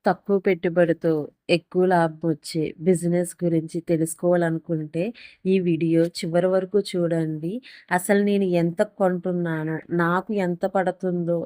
తక్కువ పెట్టుబడితో ఎక్కువ లాభం వచ్చే బిజినెస్ గురించి తెలుసుకోవాలనుకుంటే ఈ వీడియో చివరి వరకు చూడండి. అసలు నేను ఎంత కొంటున్నానో, నాకు ఎంత పడుతుందో,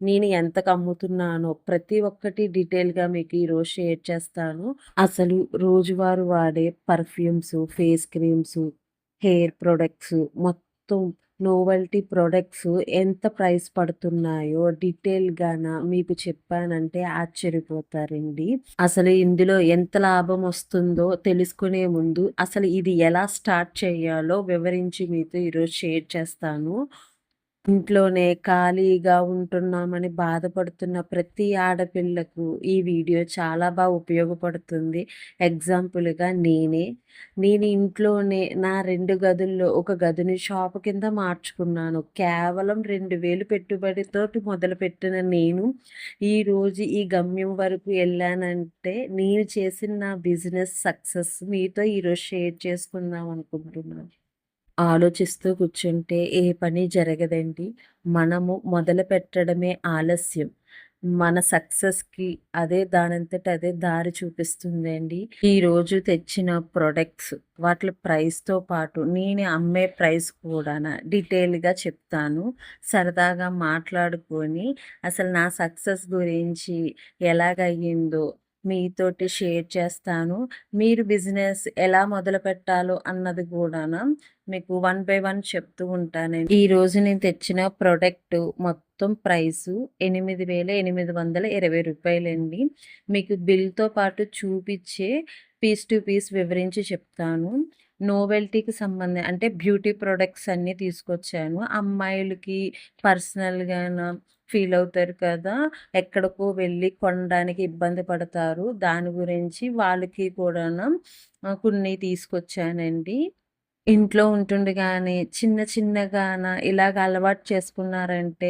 నేను ఎంతకు అమ్ముతున్నానో ప్రతి ఒక్కటి డీటెయిల్‌గా మీకు ఈరోజు షేర్ చేస్తాను. అసలు రోజువారీ వాడే perfumes, face creams, hair products మొత్తం నోవెల్టీ ప్రొడక్ట్స్ ఎంత ప్రైస్ పడుతున్నాయో డీటెయిల్‌గాన మీకు చెప్పానంటే ఆశ్చర్యపోతారండి. అసలు ఇందులో ఎంత లాభం వస్తుందో తెలుసుకునే ముందు అసలు ఇది ఎలా స్టార్ట్ చేయాలో వివరించి మీతో ఈరోజు షేర్ చేస్తాను. ఇంట్లోనే ఖాళీగా ఉంటున్నామని బాధపడుతున్న ప్రతి ఆడపిల్లకు ఈ వీడియో చాలా ఉపయోగపడుతుంది. ఎగ్జాంపుల్‌గా నేను ఇంట్లోనే నా 2 గదుల్లో ఒక గదిని షాప్ కింద మార్చుకున్నాను. కేవలం 2000 పెట్టుబడితోటి మొదలుపెట్టిన నేను ఈరోజు ఈ గమ్యం వరకు ఎళ్ళానంటే నేను చేసిన నా బిజినెస్ సక్సెస్ మీతో ఈరోజు షేర్ చేసుకుందాం అనుకుంటున్నాను. ఆలోచిస్తూ కూర్చుంటే ఏ పని జరగదండి. మనము మొదలుపెట్టడమే ఆలస్యం. మన సక్సెస్‌కి అదే దానంతట అదే దారి చూపిస్తుందండి. ఈరోజు తెచ్చిన ప్రొడక్ట్స్ వాటిల ప్రైస్‌తో పాటు నేను అమ్మే ప్రైస్ కూడాన డీటెయిల్‌గా చెప్తాను. సరదాగా మాట్లాడుకొని అసలు నా సక్సెస్ గురించి ఎలాగయ్యిందో మీతోటి షేర్ చేస్తాను. మీరు బిజినెస్ ఎలా మొదలుపెట్టాలో అన్నది కూడాన మీకు వన్ బై వన్ చెప్తూ ఉంటానండి. ఈరోజు నేను తెచ్చిన ప్రొడక్ట్ మొత్తం ప్రైసు రూ. 8,820 మీకు బిల్‌తో పాటు చూపిచ్చే పీస్ టు పీస్ వివరించి చెప్తాను. నోవెల్టీకి అంటే బ్యూటీ ప్రొడక్ట్స్ అన్నీ తీసుకొచ్చాను. అమ్మాయిలకి పర్సనల్‌గాన ఫీల్ అవుతారు కదా! ఎక్కడికో వెళ్ళి కొనడానికి ఇబ్బంది పడతారు. దాని గురించి వాళ్ళకి కూడాన కొన్ని తీసుకొచ్చానండి. ఇంట్లో ఉంటుండగానే చిన్న చిన్నగాన ఇలాగ అలవాటు చేసుకున్నారంటే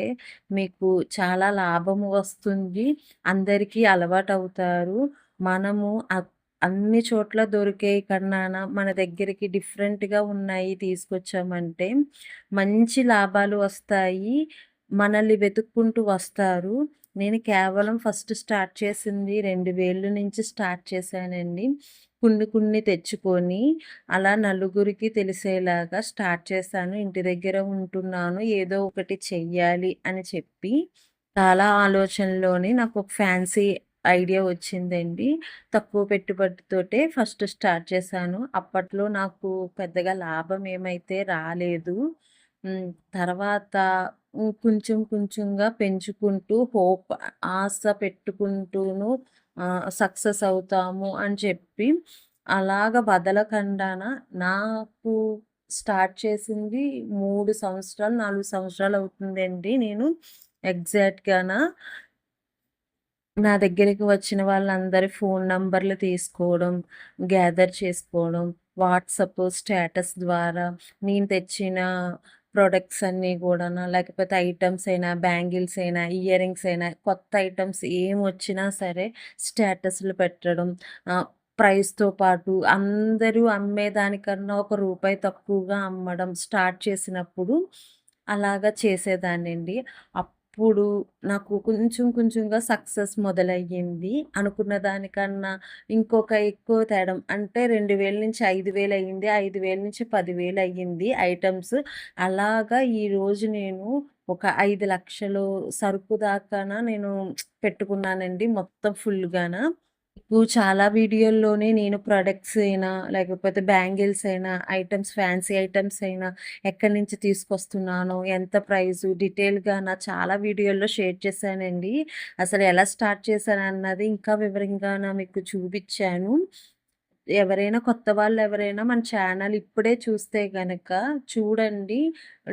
మీకు చాలా లాభము వస్తుంది. అందరికీ అలవాటవుతారు. మనము అన్ని చోట్ల దొరికేయి కన్నాన మన దగ్గరికి డిఫరెంట్‌గా ఉన్నాయి తీసుకొచ్చామంటే మంచి లాభాలు వస్తాయి. మనల్ని వెతుక్కుంటూ వస్తారు. నేను కేవలం ఫస్ట్ స్టార్ట్ చేసింది 2000 నుంచి స్టార్ట్ చేశానండి. కొన్ని కొన్ని తెచ్చుకొని అలా నలుగురికి తెలిసేలాగా స్టార్ట్ చేశాను. ఇంటి దగ్గర ఉంటున్నాను. ఏదో ఒకటి చెయ్యాలి అని చెప్పి చాలా ఆలోచనలోని నాకు ఒక ఫ్యాన్సీ ఐడియా వచ్చిందండి. తక్కువ పెట్టుబడితోటే ఫస్ట్ స్టార్ట్ చేశాను. అప్పట్లో నాకు పెద్దగా లాభం ఏమైతే రాలేదు. తర్వాత కొంచెం కొంచెంగా పెంచుకుంటూ ఆశ పెట్టుకుంటూను సక్సెస్ అవుతాము అని చెప్పి అలాగ వదలకండాన నాకు స్టార్ట్ చేసింది 3 సంవత్సరాలు, 4 సంవత్సరాలు అవుతుందండి. నేను ఎగ్జాక్ట్‌గాన నా దగ్గరికి వచ్చిన వాళ్ళందరి ఫోన్ నంబర్లు తీసుకోవడం, గ్యాదర్ చేసుకోవడం, వాట్సాప్ స్టేటస్ ద్వారా నేను తెచ్చిన ప్రొడక్ట్స్ అన్నీ గూడాన లేకపోతే ఐటెమ్స్ అయినా, బ్యాంగిల్స్ అయినా, ఇయర్ రింగ్స్ అయినా, కొత్త ఐటెమ్స్ ఏమొచ్చినా సరే స్టేటస్‌లు పెట్టడం. ప్రైస్‌తో పాటు అందరూ అమ్మేదానికన్నా ఒక రూపాయి తక్కువగా అమ్మడం స్టార్ట్ చేసినప్పుడు అలాగా చేసేదాన్నండి. అప్పుడు నాకు కొంచెం కొంచెంగా సక్సెస్ మొదలయ్యింది. అనుకున్న దానికన్నా ఇంకొక ఎక్కువ తేడం అంటే 2000 నుంచి 5000 అయ్యింది. 5000 నుంచి 10,000 అయ్యింది ఐటెమ్స్. అలాగా ఈరోజు నేను ఒక 5,00,000 సరుకు దాకాన నేను పెట్టుకున్నానండి మొత్తం ఫుల్‌గాన. మీకు చాలా వీడియోల్లోనే నేను ప్రొడక్ట్స్ అయినా, లేకపోతే బ్యాంగిల్స్ అయినా, ఫ్యాన్సీ ఐటెమ్స్ అయినా ఎక్కడి నుంచి తీసుకొస్తున్నానో, ఎంత ప్రైసు డీటెయిల్‌గా చాలా వీడియోల్లో షేర్ చేశానండి. అసలు ఎలా స్టార్ట్ చేశానన్నది ఇంకా వివరంగాన మీకు చూపిచ్చాను. ఎవరైనా కొత్త వాళ్ళెవరైనా మన ఛానల్ ఇప్పుడే చూస్తే గనక చూడండి.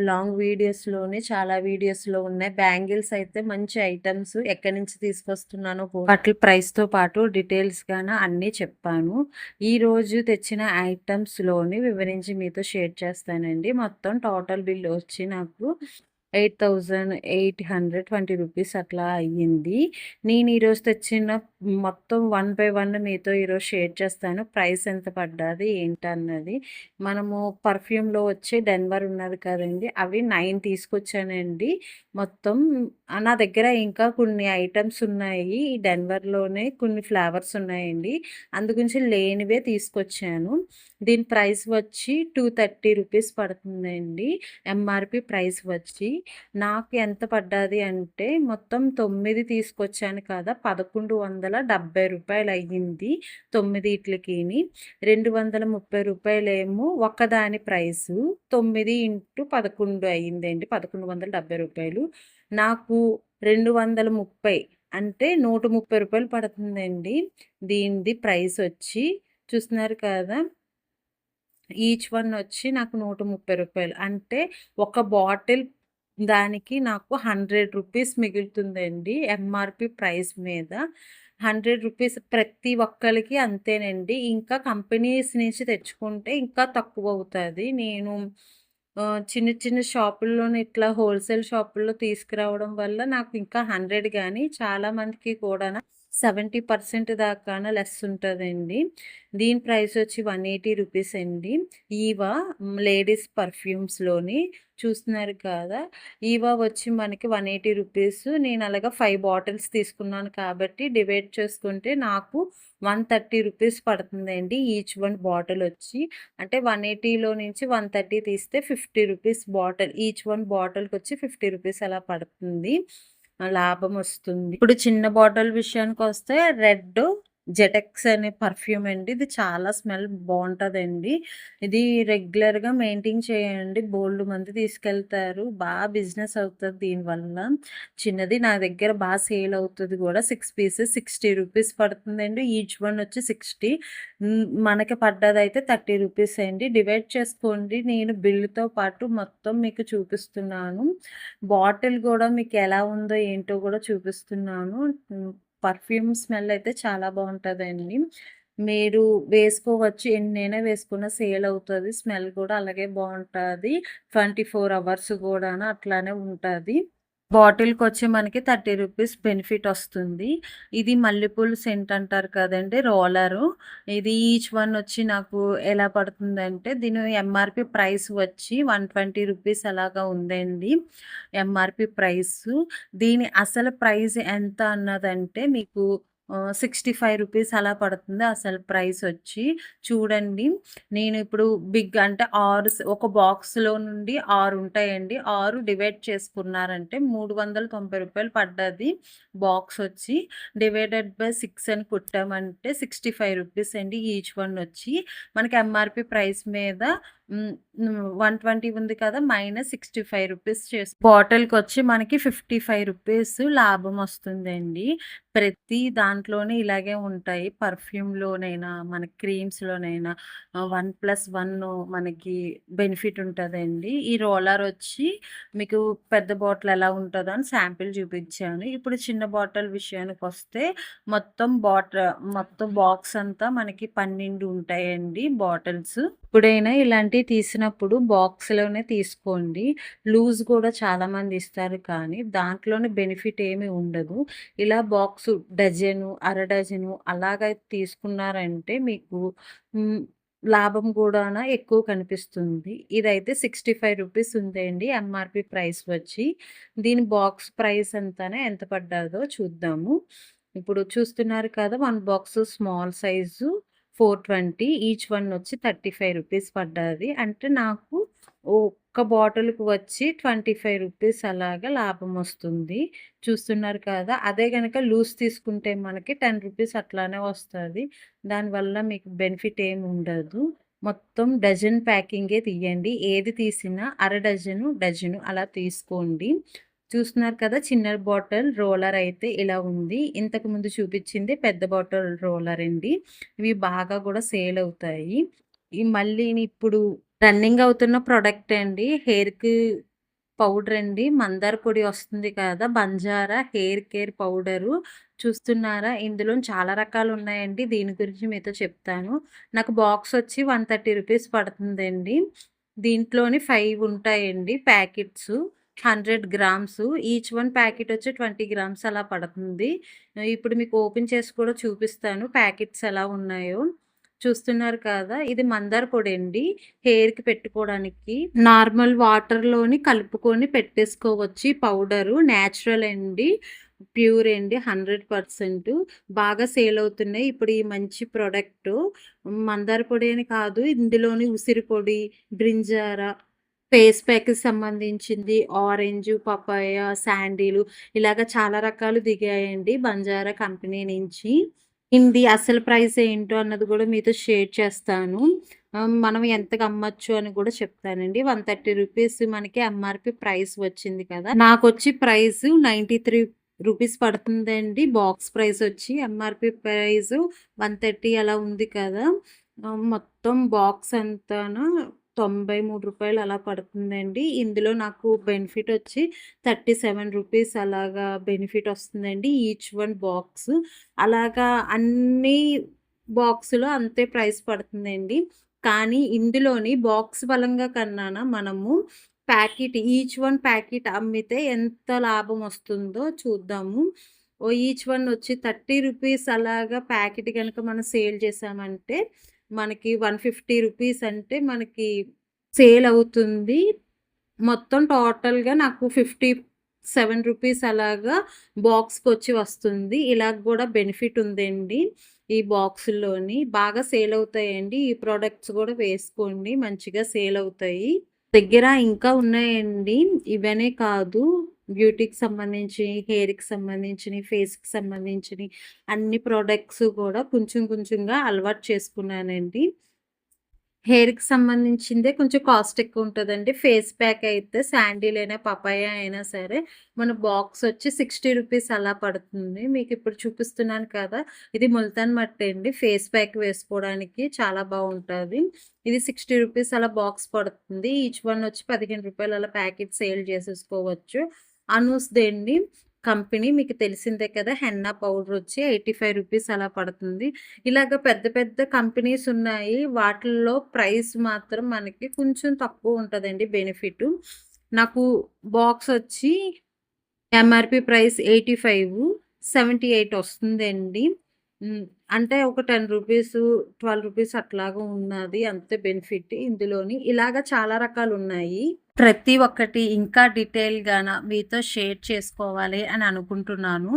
లాంగ్ వీడియోస్‌లోనే చాలా వీడియోస్‌లో ఉన్నాయి. బ్యాంగిల్స్ అయితే మంచి ఐటెమ్స్ ఎక్కడి నుంచి తీసుకొస్తున్నానో వాటి ప్రైస్‌తో పాటు డీటెయిల్స్‌గాన అన్నీ చెప్పాను. ఈరోజు తెచ్చిన ఐటెమ్స్‌లోని వివరించి మీతో షేర్ చేస్తానండి. మొత్తం టోటల్ బిల్ వచ్చి నాకు 8,820 అట్లా అయ్యింది. నేను ఈరోజు తెచ్చిన మొత్తం వన్ బై వన్ మీతో ఈరోజు షేర్ చేస్తాను. ప్రైస్ ఎంత పడ్డది ఏంటన్నది. మనము పర్ఫ్యూమ్‌లో వచ్చే డెన్వర్ ఉన్నది కదండీ! అవి 9 తీసుకొచ్చానండి. మొత్తం నా దగ్గర ఇంకా కొన్ని ఐటెమ్స్ ఉన్నాయి. ఈ డెన్వర్‌లోనే కొన్ని ఫ్లేవర్స్ ఉన్నాయండి. అందుగురించి లేనివే తీసుకొచ్చాను. దీని ప్రైస్ వచ్చి రూ. 230 పడుతుందండి. ఎంఆర్‌పి ప్రైస్ వచ్చి. నాకు ఎంత పడ్డది అంటే మొత్తం 9 తీసుకొచ్చాను కదా! రూ. 1170 అయ్యింది. 9 ఈట్లికిని. రూ. 230 ఏమో ఒక్కదాని ప్రైసు. 9 ఇంటూ 11 అయిందండి. రూ. 1170. నాకు 230 అంటే రూ. 130 పడుతుందండి. దీనిది ప్రైస్ వచ్చి. చూస్తున్నారు కదా! ఈచ్ వన్ వచ్చి నాకు రూ. 130 అంటే ఒక బాటిల్ దానికి నాకు రూ. 100 మిగులుతుందండి ఎంఆర్‌పి ప్రైస్ మీద. రూ. 100 ప్రతి ఒక్కళ్ళకి అంతేనండి. ఇంకా కంపెనీస్ నుంచి తెచ్చుకుంటే ఇంకా తక్కువవుతది. నేను చిన్న చిన్న షాపుల్లోనే ఇట్లా హోల్‌సేల్ షాపుల్లో తీసుకురావడం వల్ల నాకు ఇంకా 100 గానీ చాలా మందికి కూడాన 70% దాకాన లెస్ ఉంటదండి. దీని ప్రైస్ వచ్చి రూ. 180 అండి. ఈవా లేడీస్ పర్ఫ్యూమ్స్‌లోని చూస్తున్నారు కదా! ఈవా వచ్చి మనకి రూ. 180. నేను అలాగా 5 బాటిల్స్ తీసుకున్నాను కాబట్టి డివైడ్ చేసుకుంటే నాకు రూ. 130 పడుతుందండి. ఈచ్ వన్ బాటిల్ వచ్చి. అంటే 180లో నుంచి 130 తీస్తే రూ. 50 బాటిల్. ఈచ్ వన్ బాటిల్‌కొచ్చి రూ. 50 అలా పడుతుంది. లాభం వస్తుంది. ఇప్పుడు చిన్న బాటిల్ విషయానికొస్తే రెడ్ జెటెక్స్ అనే పర్ఫ్యూమ్ అండి. ఇది చాలా స్మెల్ బావుంటదండి. ఇది రెగ్యులర్‌గా మెయింటైన్ చేయండి. బోలెడు మంది తీసుకెళ్తారు. బిజినెస్ అవుతది దీనివల్ల. చిన్నది నా దగ్గర సేల్ అవుతది గూడా. 6 పీసెస్ రూ. 60 పడుతుందండి. ఈచ్ వన్ వచ్చి 60. మనకి పడ్డదైతే రూ. 30 అండి. డివైడ్ చేసుకోండి. నేను బిల్‌తో పాటు మొత్తం మీకు చూపిస్తున్నాను. బాటిల్ గూడా మీకు ఎలా ఉందో ఏంటో గూడా చూపిస్తున్నాను. పర్ఫ్యూమ్ స్మెల్ అయితే చాలా బావుంటదండి. మీరు వేసుకోవచ్చు. ఎన్నైనా వేసుకున్న సేల్ అవుతది. స్మెల్ కూడా అలాగే బావుంటది. 24 అవర్స్ గూడాను అట్లానే ఉంటది. బాటిల్‌కొచ్చి మనకి రూ. 30 బెనిఫిట్ ఒస్తుంది. ఇది మల్లెపూలు సెంట్ అంటారు కదండీ! రోలరు. ఇది ఈచ్ వన్ వచ్చి నాకు ఎలా పడుతుందంటే దీని ఎంఆర్‌పి ప్రైస్ వచ్చి రూ. 120 అలాగా ఉందండి. MRP price. దీని అసలు ప్రైస్ ఎంత అన్నదంటే మీకు రూ. 65 అలా పడుతుంది అసలు ప్రైస్ వచ్చి. చూడండి. నేను ఇప్పుడు బిగ్ అంటే 6 ఒక బాక్స్‌లో నుండి 6 ఉంటాయండి. 6 డివైడ్ చేసుకున్నారంటే రూ. 390 పడ్డది బాక్స్ వచ్చి. డివైడెడ్ బై 6 అని కొట్టామంటే రూ. 65 అండి ఈచ్ వన్ వచ్చి. మనకి ఎంఆర్‌పి ప్రైస్ మీద 120 ఉంది కదా! మైనస్ రూ. 65 బాటిల్‌కొచ్చి మనకి రూ. 55 లాభం వస్తుందండి. ప్రతి దాంట్లోనే ఇలాగే ఉంటాయి. పర్ఫ్యూమ్‌లోనైనా, మన క్రీమ్స్‌లోనైనా 1+1 మనకి బెనిఫిట్ ఉంటదండి. ఈ రోలర్ వచ్చి మీకు పెద్ద బాటిల్ ఎలా ఉంటదో అని శాంపిల్ చూపించాను. ఇప్పుడు చిన్న బాటిల్ విషయానికొస్తే మొత్తం బాక్స్ అంతా మనకి 12 ఉంటాయండి బాటిల్స్. ఎప్పుడైనా ఇలాంటివి తీసినప్పుడు బాక్స్‌లోనే తీసుకోండి. లూజ్ కూడా చాలామంది ఇస్తారు కానీ దాంట్లోనే బెనిఫిట్ ఏమి ఉండదు. ఇలా బాక్సు డజను, అర డజను అలాగా తీసుకున్నారంటే మీకు హ్మ్. లాభం గూడాన ఎక్కువ కనిపిస్తుంది. ఇదైతే రూ. 65 ఉందండి ఎంఆర్‌పి ప్రైస్ వచ్చి. దీని బాక్స్ ప్రైస్ ఎంత పడ్డాదో చూద్దాము. ఇప్పుడు చూస్తున్నారు కదా! 1 box small size 420 each one వచ్చి రూ. 35 పడ్డది. అంటే నాకు ఒక్క బాటిల్‌కి వచ్చి రూ. 25 అలాగా లాభం వస్తుంది. చూస్తున్నారు కదా! అదే గనక లూజ్ తీసుకుంటే మనకి రూ. 10 అట్లానే వస్తది. దానివల్ల మీకు బెనిఫిట్ ఏమి ఉండదు. మొత్తం డజన్ ప్యాకింగే తీయండి. ఏది తీసినా అర డజను, డజను అలా తీసుకోండి. చూస్తున్నారు కదా! చిన్న బాటిల్ రోలర్ అయితే ఇలా ఉంది. ఇంతకుముందు చూపించింది పెద్ద బాటిల్ రోలర్ అండి. ఇవి బాగా కూడా సేల్ అవుతాయి. మళ్ళీ ఇప్పుడు రన్నింగ్ అవుతున్న ప్రొడక్ట్ అండి. హెయిర్‌కి పౌడర్ అండి. మందార పొడి వస్తుంది కదా! Banjara hair care powder. చూస్తున్నారా? ఇందులో చాలా రకాలు ఉన్నాయండి. దీని గురించి మీతో చెప్తాను. నాకు బాక్స్ వచ్చి రూ. 130 పడుతుందండి. దీంట్లోని 5 ఉంటాయండి packets. 100 grams. Each one packet వచ్చి 20 గ్రామ్స్ అలా పడుతుంది. ఇప్పుడు మీకు ఓపెన్ చేసి కూడా చూపిస్తాను ప్యాకెట్స్ ఎలా ఉన్నాయో. చూస్తున్నారు కదా! ఇది మందార పొడండి. హెయిర్‌కి పెట్టుకోవడానికి. నార్మల్ వాటర్‌లోని కలుపుకొని పెట్టేసుకోవచ్చు. ఈ పౌడరు నేచురల్ అండి. ప్యూర్ అండి. 100% బాగా సేల్ అవుతున్నాయి. ఇప్పుడు ఈ మంచి ప్రొడక్టు మందార పొడి అని కాదు. ఇందులోని ఉసిరి పొడి, బ్రింజార, ఫేస్ ప్యాక్‌కి సంబంధించింది ఆరెంజు, పపాయ, శాండిలు ఇలాగ చాలా రకాలు దిగాయండి బంజారా కంపెనీ నుంచి. ఇది అసలు ప్రైస్ ఏంటో అన్నది కూడా మీతో షేర్ చేస్తాను. మనం ఎంతకు అమ్మొచ్చు అని కూడా చెప్తానండి. 130 రూపీస్ మనకి ఎంఆర్‌పీ ప్రైస్ వచ్చింది కదా! నాకొచ్చి ప్రైస్ 93 రూపీస్ పడుతుందండి. బాక్స్ ప్రైస్ వచ్చి ఎంఆర్‌పీ ప్రైస్ 130 అలా ఉంది కదా! మొత్తం బాక్స్ అంతాను రూ. 93 అలా పడుతుందండి. ఇందులో నాకు బెనిఫిట్ వచ్చి 37 రూపీస్ అలాగా బెనిఫిట్ వస్తుందండి. Each one box. అలాగా అన్ని బాక్స్‌లో అంతే ప్రైస్ పడుతుందండి. కానీ ఇందులోని బాక్స్ పరంగా కన్నాన మనము ప్యాకెట్ ఈచ్ వన్ ప్యాకెట్ అమ్మితే ఎంత లాభం వస్తుందో చూద్దాము. ఈచ్ వన్ వచ్చి 30 రూపీస్ అలాగా ప్యాకెట్ గనుక మనం సేల్ చేసామంటే మనకి 150 రూపీస్ అంటే మనకి సేల్ అవుతుంది. మొత్తం టోటల్‌గా నాకు 57 రూపీస్ అలాగా బాక్స్‌కొచ్చి వస్తుంది. ఇలాగ గూడా బెనిఫిట్ ఉందండి. ఈ బాక్సుల్లోని బాగా సేల్ అవుతాయండి. ఈ ప్రొడక్ట్స్ గూడా వేసుకోండి. మంచిగా సేల్ అవుతాయి. దగ్గర ఇంకా ఉన్నాయండి. ఇవనే కాదు బ్యూటీకి సంబంధించి, హెయిర్‌కి సంబంధించినయి, ఫేస్‌కి సంబంధించినయి అన్ని ప్రొడక్ట్స్ కూడా కొంచెం కొంచెంగా అలవాటు చేసుకున్నానండి. హెయిర్‌కి సంబంధించిందే కొంచెం కాస్ట్ ఎక్కువుంటదండి. ఫేస్ ప్యాక్ అయితే శాండిల్ అయినా, పపాయ అయినా సరే మన బాక్స్ వచ్చి 60 రూపీస్ అలా పడుతుంది. మీకిప్పుడు చూపిస్తున్నాను కదా! ఇది ముల్తాన్ మట్టి అండి. ఫేస్ ప్యాక్ వేసుకోవడానికి చాలా బావుంటది. ఇది 60 రూపీస్ అలా బాక్స్ పడుతుంది. ఈచ్ వన్ వచ్చి రూ. 15 అలా ప్యాకెట్ సేల్ చేసేసుకోవచ్చు. అనూస్‌దండి కంపెనీ మీకు తెలిసిందే కదా! హెన్నా పౌడర్ వచ్చి 85 రూపీస్ అలా పడుతుంది. ఇలాగ పెద్ద పెద్ద కంపెనీస్ ఉన్నాయి. వాటిల్లో ప్రైస్ మాత్రం మనకి కొంచెం తక్కువ ఉంటదండి బెనిఫిటు. నాకు బాక్స్ వచ్చి ఎంఆర్‌పీ ప్రైస్ 85, 78 వస్తుందండి. అంటే ఒక 10 రూపీస్, 12 రూపీస్ అట్లాగా ఉన్నది అంతే బెనిఫిట్ ఇందులోని. ఇలాగ చాలా రకాలున్నాయి. ప్రతి ఒక్కటి ఇంకా డీటెయిల్‌గాన మీతో షేర్ చేసుకోవాలి అని అనుకుంటున్నాను.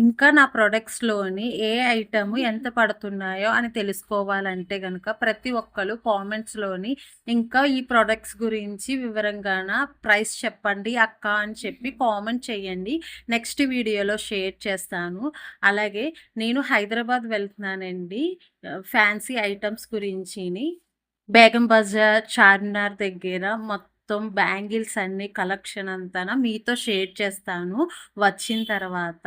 ఇంకా నా ప్రొడక్ట్స్‌లోని ఏ ఐటెము ఎంత పడుతున్నాయో అని తెలుసుకోవాలంటే గనక ప్రతి ఒక్కళ్ళు కామెంట్స్‌లోని ఇంకా ఈ ప్రొడక్ట్స్ గురించి వివరంగాన ప్రైస్ చెప్పండి అక్క అని చెప్పి కామెంట్ చేయండి. నెక్స్ట్ వీడియోలో షేర్ చేస్తాను. అలాగే నేను హైదరాబాద్ వెళ్తున్నానండి. ఫ్యాన్సీ ఐటెమ్స్ గురించిని. బేగం బజార్, చార్మినార్ దగ్గర మొత్తం బ్యాంగిల్స్ అన్ని కలెక్షన్ అంతాన మీతో షేర్ చేస్తాను వచ్చిన తర్వాత.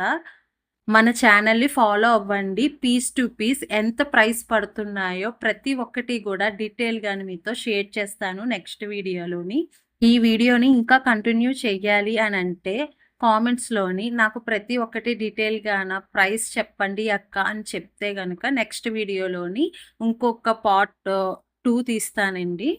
మన ఛానల్‌ని ఫాలో అవ్వండి. పీస్ టు పీస్ ఎంత ప్రైస్ పడుతున్నాయో ప్రతి ఒక్కటి గూడా డీటెయిల్‌గాను మీతో షేర్ చేస్తాను నెక్స్ట్ వీడియోలోని. ఈ వీడియోని ఇంకా కంటిన్యూ చెయ్యాలి అనంటే కామెంట్స్‌లోని నాకు ప్రతి ఒక్కటి డీటెయిల్‌గాన ప్రైస్ చెప్పండి అక్క అని చెప్తే గనక నెక్స్ట్ వీడియోలోని ఇంకొక పార్ట్ 2 తీస్తానండి.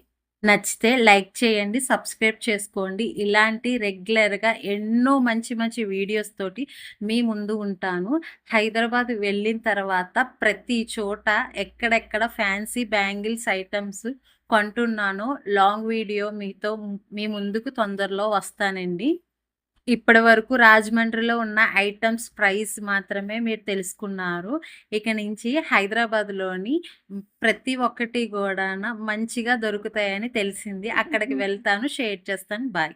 నచ్చితే లైక్ చేయండి, సబ్స్క్రైబ్ చేసుకోండి. ఇలాంటి రెగ్యులర్‌గా ఎన్నో మంచి మంచి వీడియోస్ తోటి మీ ముందు ఉంటాను. హైదరాబాద్ వెళ్ళిన తర్వాత ప్రతి చోట ఎక్కడెక్కడ ఫ్యాన్సీ బ్యాంగిల్స్ ఐటెమ్స్ కొంటున్నానో లాంగ్ వీడియో మీతో మీ ముందుకు తొందరలో వస్తానండి. ఇప్పటి వరకు రాజమండ్రిలో ఉన్న ఐటెమ్స్ ప్రైస్ మాత్రమే మీరు తెలుసుకున్నారు. ఇక నుంచి హైదరాబాద్‌లోని ప్రతి ఒక్కటి గూడాను మంచిగా దొరుకుతాయని తెలిసింది. అక్కడికి వెళ్తాను, షేర్ చేస్తాను. బాయ్.